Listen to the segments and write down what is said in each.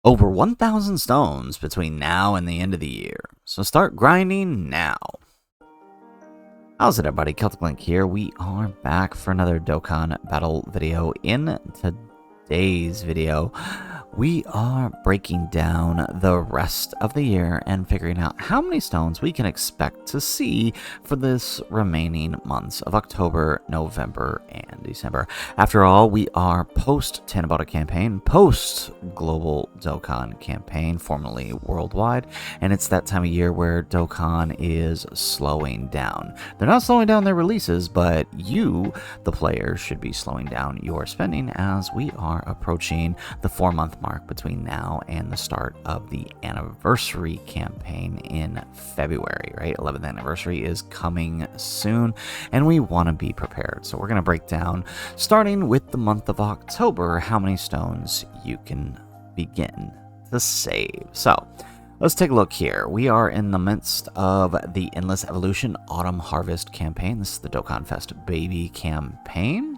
Over 1,000 stones between now and the end of the year, so start grinding now. How's it, everybody? Celtic Link here. We are back for another Dokkan Battle video. In today's video, we are breaking down the rest of the year and figuring out how many stones we can expect to see for this remaining months of October, November, and December. After all, we are post-Tanabata campaign, post-Global Dokkan campaign, formerly worldwide, and it's that time of year where Dokkan is slowing down. They're not slowing down their releases, but you, the player, should be slowing down your spending as we are approaching the 4-month mark between now and the start of the anniversary campaign in February, right? 11th anniversary is coming soon, and we want to be prepared. So we're going to break down, starting with the month of October, how many stones you can begin to save. So let's take a look here. We are in the midst of the Endless Evolution Autumn Harvest campaign. This is the Dokkan Fest Baby campaign,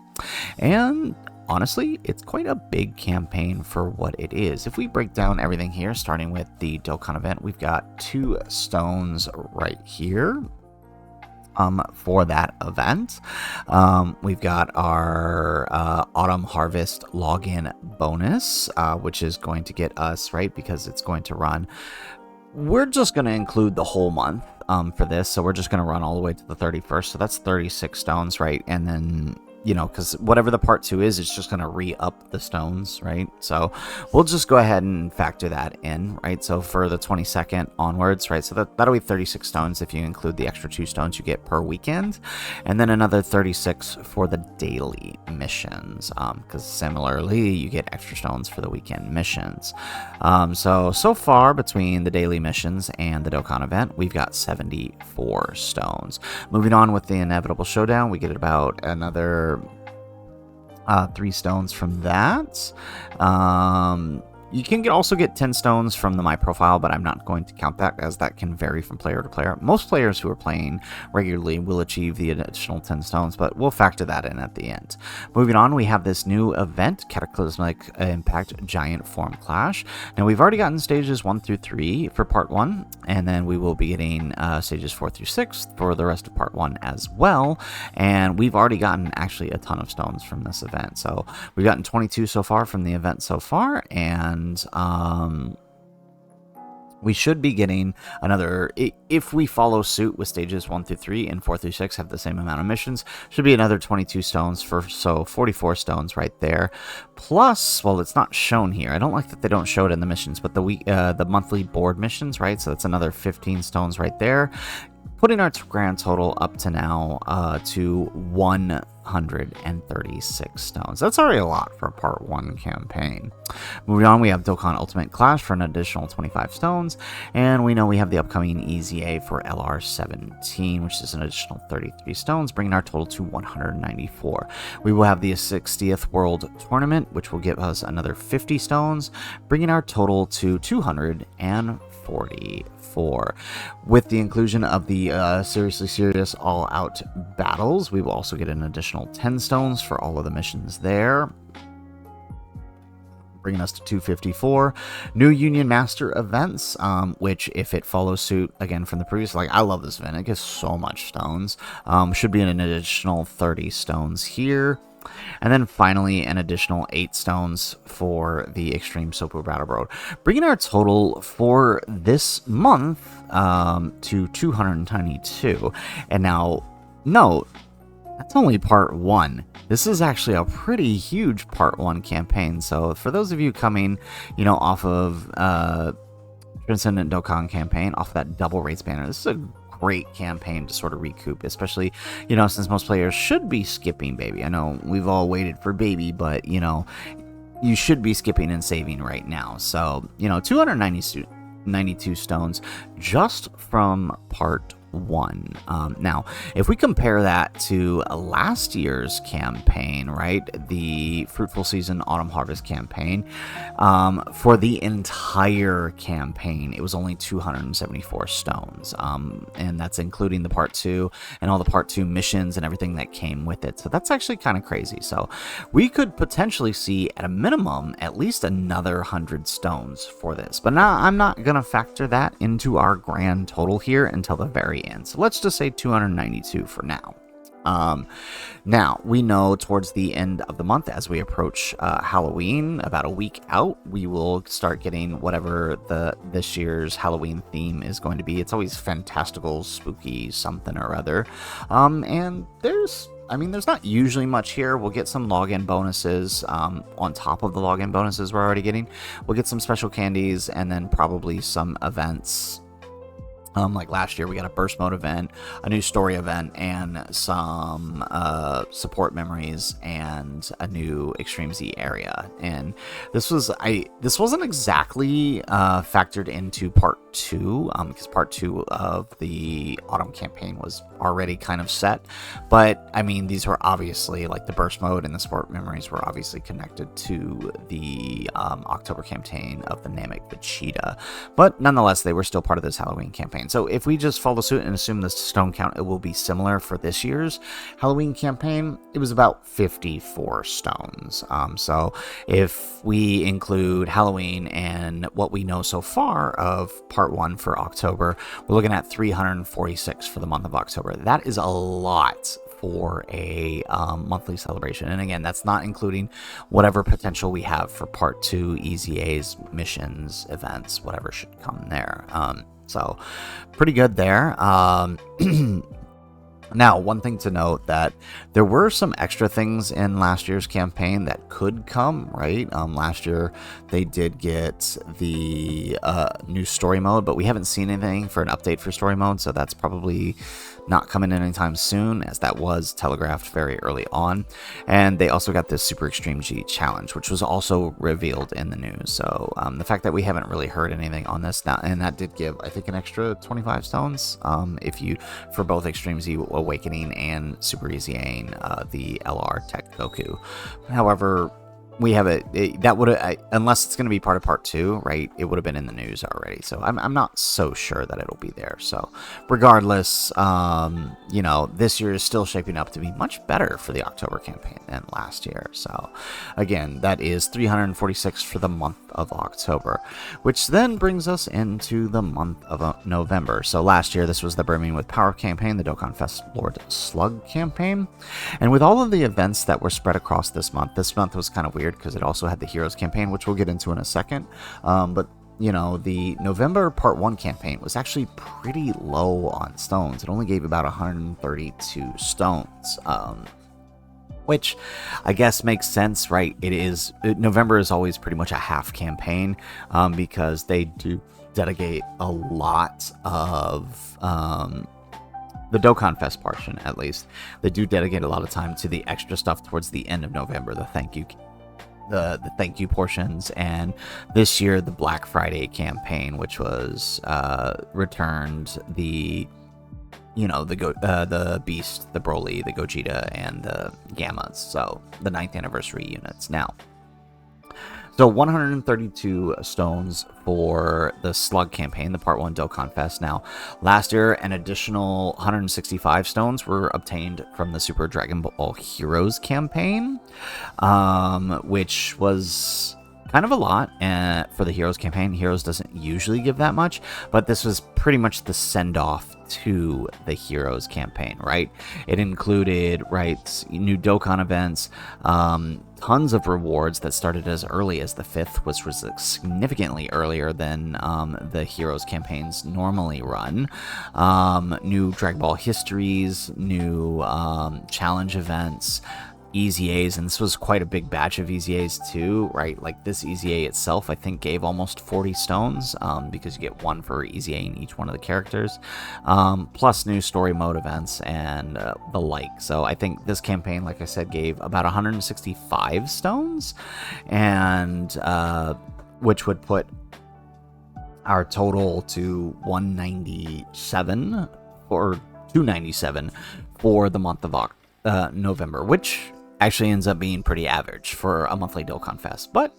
and honestly, it's quite a big campaign for what it is. If we break down everything here, starting with the Dokkan event, we've got 2 stones right here for that event. We've got our Autumn Harvest login bonus, which is going to get us, right, because it's going to run. We're just going to include the whole month for this, so we're just going to run all the way to the 31st, so that's 36 stones, right? And then, you know, because whatever the part 2 is, it's just going to re-up the stones, right? So we'll just go ahead and factor that in, right? So for the 22nd onwards, right? So that'll be 36 stones if you include the extra 2 stones you get per weekend, and then another 36 for the daily missions, because similarly you get extra stones for the weekend missions. So far between the daily missions and the Dokkan event, we've got 74 stones. Moving on with the Inevitable Showdown, we get about another 3 stones from that. You can also get 10 stones from the My Profile, but I'm not going to count that, as that can vary from player to player. Most players who are playing regularly will achieve the additional 10 stones, but we'll factor that in at the end. Moving on, we have this new event, Cataclysmic Impact Giant Form Clash. Now, we've already gotten stages 1 through 3 for part 1, and then we will be getting stages 4 through 6 for the rest of part 1 as well. And we've already gotten actually a ton of stones from this event. So we've gotten 22 so far from the event so far, and we should be getting another, if we follow suit with stages 1 through 3 and 4 through 6 have the same amount of missions, should be another 22 stones so 44 stones right there. Plus, well, it's not shown here. I don't like that they don't show it in the missions, but the monthly board missions, right? So that's another 15 stones right there, putting our grand total up to now to 136 stones. That's already a lot for a part 1 campaign. Moving on, we have Dokkan Ultimate Clash for an additional 25 stones, and we know we have the upcoming EZA for LR17, which is an additional 33 stones, bringing our total to 194. We will have the 60th World Tournament, which will give us another 50 stones, bringing our total to 244. With the inclusion of the Seriously Serious All-Out Battles, we will also get an additional 10 stones for all of the missions there, bringing us to 254. New Union Master events, which, if it follows suit again from the previous, like, I love this event, it gives so much stones, should be an additional 30 stones here. And then finally, an additional 8 stones for the Extreme Sopu Battle Road, bringing our total for this month to 292. And now, note, that's only part 1. This is actually a pretty huge part 1 campaign. So for those of you coming, you know, off of Transcendent Dokkan campaign, off of that double rates banner, this is a great campaign to sort of recoup, especially, you know, since most players should be skipping Baby. I know we've all waited for Baby, but, you know, you should be skipping and saving right now. So, you know, 292 stones just from part 1. Now, if we compare that to last year's campaign, right, the Fruitful Season Autumn Harvest campaign, for the entire campaign, it was only 274 stones, and that's including the Part 2 and all the Part 2 missions and everything that came with it. So that's actually kind of crazy. So we could potentially see, at a minimum, at least another 100 stones for this. But now I'm not going to factor that into our grand total here until the very end. So let's just say 292 for now. Now, we know towards the end of the month, as we approach Halloween, about a week out, we will start getting whatever this year's Halloween theme is going to be. It's always fantastical, spooky, something or other. And there's not usually much here. We'll get some login bonuses on top of the login bonuses we're already getting. We'll get some special candies and then probably some events. Like last year, we got a burst mode event, a new story event, and some support memories, and a new Extreme Z area. And this wasn't exactly factored into Part 2, because Part 2 of the Autumn campaign was already kind of set. But I mean, these were obviously, like, the burst mode and the support memories were obviously connected to the October campaign of the Namek Vegeta. But nonetheless, they were still part of this Halloween campaign. So if we just follow suit and assume the stone count, it will be similar for this year's Halloween campaign. It was about 54 stones. So if we include Halloween and what we know so far of Part 1 for October, we're looking at 346 for the month of October. That is a lot for a monthly celebration. And again, that's not including whatever potential we have for Part 2, EZAs, missions, events, whatever should come there. So pretty good there. Now, one thing to note, that there were some extra things in last year's campaign that could come, right? Last year, they did get the new story mode, but we haven't seen anything for an update for story mode, so that's probably not coming in anytime soon, as that was telegraphed very early on. And they also got this Super Extreme G challenge, which was also revealed in the news. So the fact that we haven't really heard anything on this now, and that did give, I think, an extra 25 stones for both Extreme Z Awakening and Super Easy the LR Tech Goku. However, we have that would unless it's going to be part of Part 2, right? It would have been in the news already. So I'm not so sure that it'll be there. So regardless, this year is still shaping up to be much better for the October campaign than last year. So again, that is 346 for the month of October, which then brings us into the month of November. So last year, this was the Brimming with Power campaign, the Dokkan Fest Lord Slug campaign. And with all of the events that were spread across this month was kind of weird because it also had the Heroes campaign, which we'll get into in a second. But the November Part 1 campaign was actually pretty low on stones. It only gave about 132 stones. Which I guess makes sense, right? November is always pretty much a half campaign, because they do dedicate a lot of the Dokkan Fest portion, at least. They do dedicate a lot of time to the extra stuff towards the end of November, the thank you portions, and this year the Black Friday campaign, which was returned the Beast, the Broly, the Gogeta, and the Gammas. So the 9th anniversary units. Now, so 132 stones for the Slug campaign, the Part 1 Dokkan Fest. Now, last year, an additional 165 stones were obtained from the Super Dragon Ball Heroes campaign, which was kind of a lot for the Heroes campaign. Heroes doesn't usually give that much, but this was pretty much the send-off to the Heroes campaign, right? It included, new Dokkan events, tons of rewards that started as early as the 5th, which was significantly earlier than the Heroes campaigns normally run. New Dragon Ball histories, new challenge events, EZAs, and this was quite a big batch of EZAs too, right? Like this EZA itself, I think, gave almost 40 stones, because you get one for EZA in each one of the characters, plus new story mode events and the like. So I think this campaign, like I said, gave about 165 stones, and which would put our total to 197 or 297 for the month of November, which actually ends up being pretty average for a monthly Dokkan Fest. But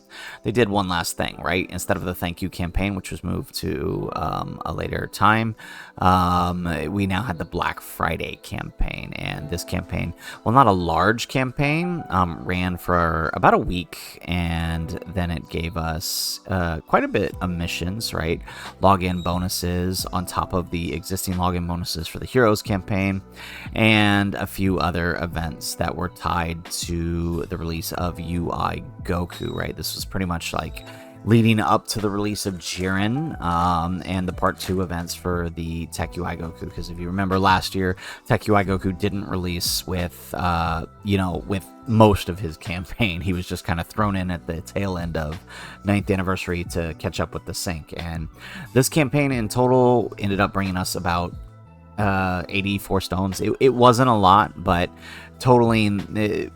they did one last thing, right? Instead of the thank you campaign, which was moved to a later time, we now had the Black Friday campaign. And this campaign, well, not a large campaign, ran for about a week, and then it gave us quite a bit of missions, right? Login bonuses on top of the existing login bonuses for the Heroes campaign, and a few other events that were tied to the release of UI Goku, right? This was pretty much like leading up to the release of Jiren, and the part 2 events for the Tech UI Goku, because if you remember last year, Tech UI Goku didn't release with with most of his campaign. He was just kind of thrown in at the tail end of 9th anniversary to catch up with the sync, and this campaign in total ended up bringing us about 84 stones. It wasn't a lot, but totaling,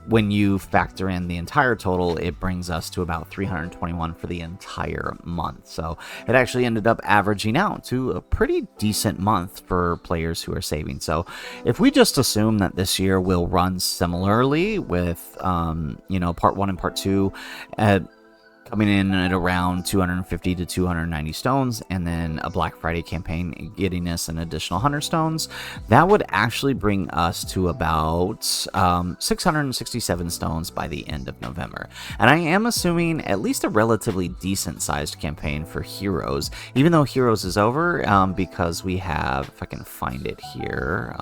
when you factor in the entire total, it brings us to about 321 for the entire month. So it actually ended up averaging out to a pretty decent month for players who are saving. So if we just assume that this year will run similarly with part 1 and part 2 coming in at around 250 to 290 stones, and then a Black Friday campaign getting us an additional 100 stones, that would actually bring us to about 667 stones by the end of November. And I am assuming at least a relatively decent sized campaign for Heroes, even though Heroes is over, because we have, if I can find it here,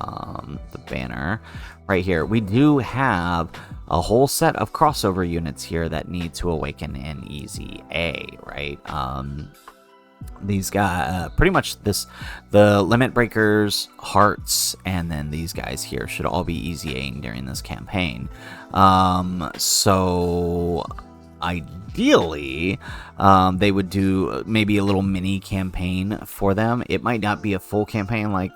the banner right here, we do have a whole set of crossover units here that need to awaken in Easy A, right? These guys, pretty much the Limit Breakers, Hearts, and then these guys here should all be Easy A-ing during this campaign. So ideally, they would do maybe a little mini campaign for them. It might not be a full campaign like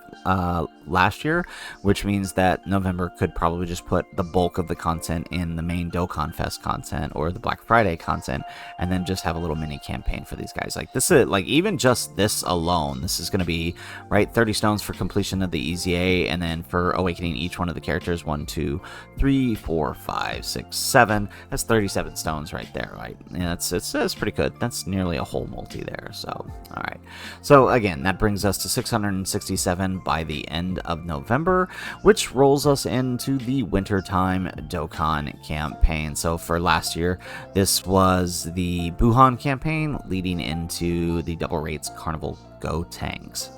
last year, which means that November could probably just put the bulk of the content in the main Dokkan Fest content or the Black Friday content, and then just have a little mini campaign for these guys. Like this is like, even just this alone, this is going to be right 30 stones for completion of the Easy A, and then for awakening each one of the characters 1, 2, 3, 4, 5, 6, 7. That's 37 stones right there, right? Yeah, it's pretty good. That's nearly a whole multi there. So all right, so again, that brings us to 667 by the end of November, which rolls us into the wintertime Dokkan campaign. So for last year, this was the Buhan campaign leading into the Double Rates Carnival Go Tanks,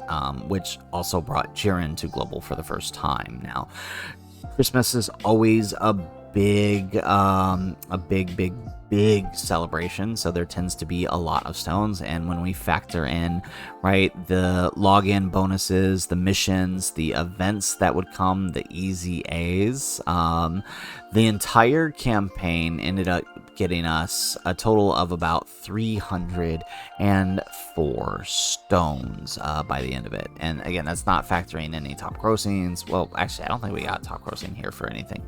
which also brought Jiren to global for the first time. Now, Christmas is always a big celebration, so there tends to be a lot of stones, and when we factor in, right, the login bonuses, the missions, the events that would come, the Easy A's, the entire campaign ended up getting us a total of about 304 stones by the end of it. And again, that's not factoring any top grossings. Well, actually, I don't think we got top grossing here for anything.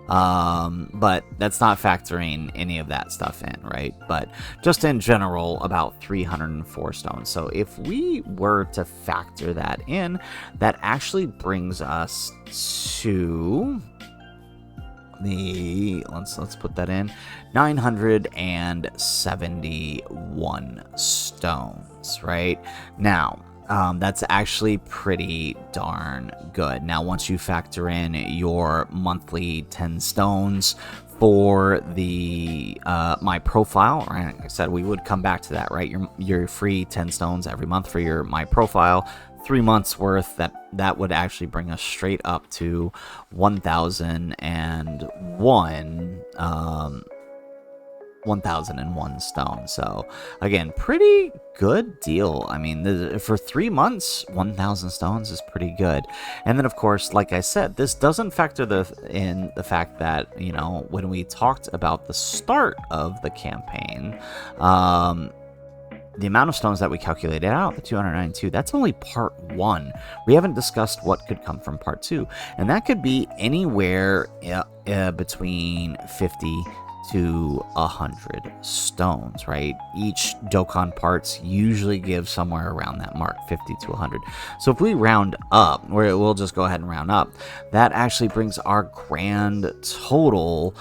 But that's not factoring any of that stuff in, right? But just in general, about 304 stones. So if we were to factor that in, that actually brings us to the, let's put that in, 971 stones, right? Now, that's actually pretty darn good. Now, once you factor in your monthly 10 stones for the my profile, right? Like I said, we would come back to that, right? Your free 10 stones every month for your my profile, 3 months worth. That would actually bring us straight up to 1001 stone. So again, pretty good deal. I mean, for 3 months, 1,000 stones is pretty good. And then, of course, like I said, this doesn't factor in the fact that, you know, when we talked about the start of the campaign, the amount of stones that we calculated out, the 292, that's only part 1. We haven't discussed what could come from part 2, and that could be anywhere between 50 to 100 stones, right? Each Dokkan parts usually give somewhere around that mark, 50 to 100. So if we round up, or we'll just go ahead and round up, that actually brings our grand total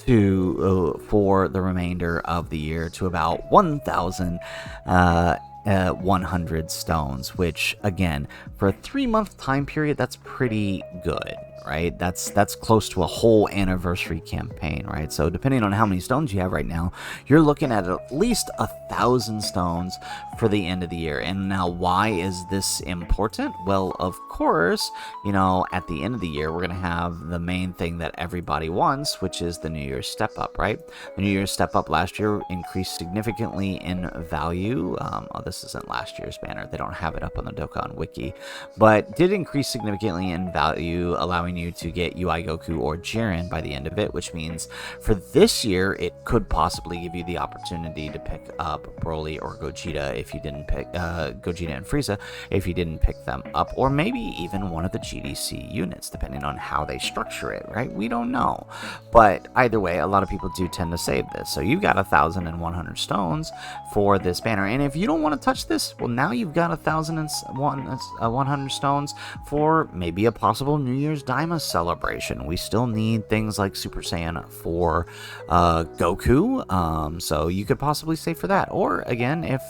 to for the remainder of the year to about 1,100 stones, which again, for a 3-month time period, that's pretty good, right? That's close to a whole anniversary campaign, right? So depending on how many stones you have right now, you're looking at least 1,000 stones for the end of the year. And now, why is this important? Well, of course, you know, at the end of the year, we're going to have the main thing that everybody wants, which is the New Year's step up, right? The New Year's step up last year increased significantly in value. Oh, this isn't last year's banner. They don't have it up on the Dokkan Wiki, but did increase significantly in value, allowing you to get UI Goku or Jiren by the end of it, which means for this year, it could possibly give you the opportunity to pick up Broly or Gogeta if you didn't pick Gogeta and Frieza if you didn't pick them up, or maybe even one of the GDC units, depending on how they structure it, right? We don't know. But either way, a lot of people do tend to save this. So you've got 1,100 stones for this banner. And if you don't want to touch this, well, now you've got 1,100 stones for maybe a possible New Year's Daima celebration. We still need things like Super Saiyan for Goku. So you could possibly save for that. Or again, if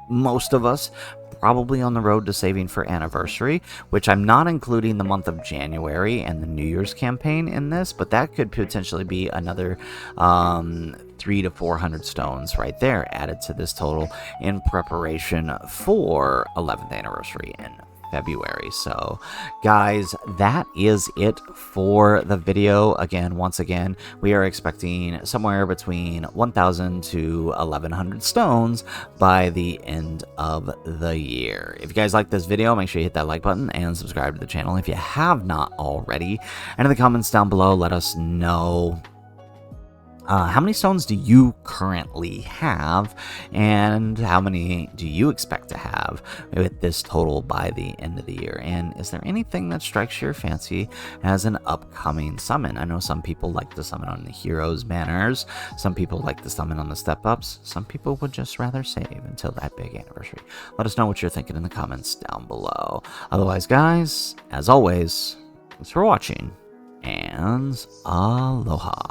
most of us probably on the road to saving for anniversary, which I'm not including the month of January and the New Year's campaign in this, but that could potentially be another 300 to 400 stones right there added to this total in preparation for 11th anniversary in February. So guys, that is it for the video. Again, once again, we are expecting somewhere between 1,000 to 1,100 stones by the end of the year. If you guys like this video, make sure you hit that like button and subscribe to the channel if you have not already. And in the comments down below, let us know how many stones do you currently have, and how many do you expect to have with this total by the end of the year? And is there anything that strikes your fancy as an upcoming summon? I know some people like to summon on the heroes banners, some people like to summon on the step ups, some people would just rather save until that big anniversary. Let us know what you're thinking in the comments down below. Otherwise, guys, as always, thanks for watching, and aloha.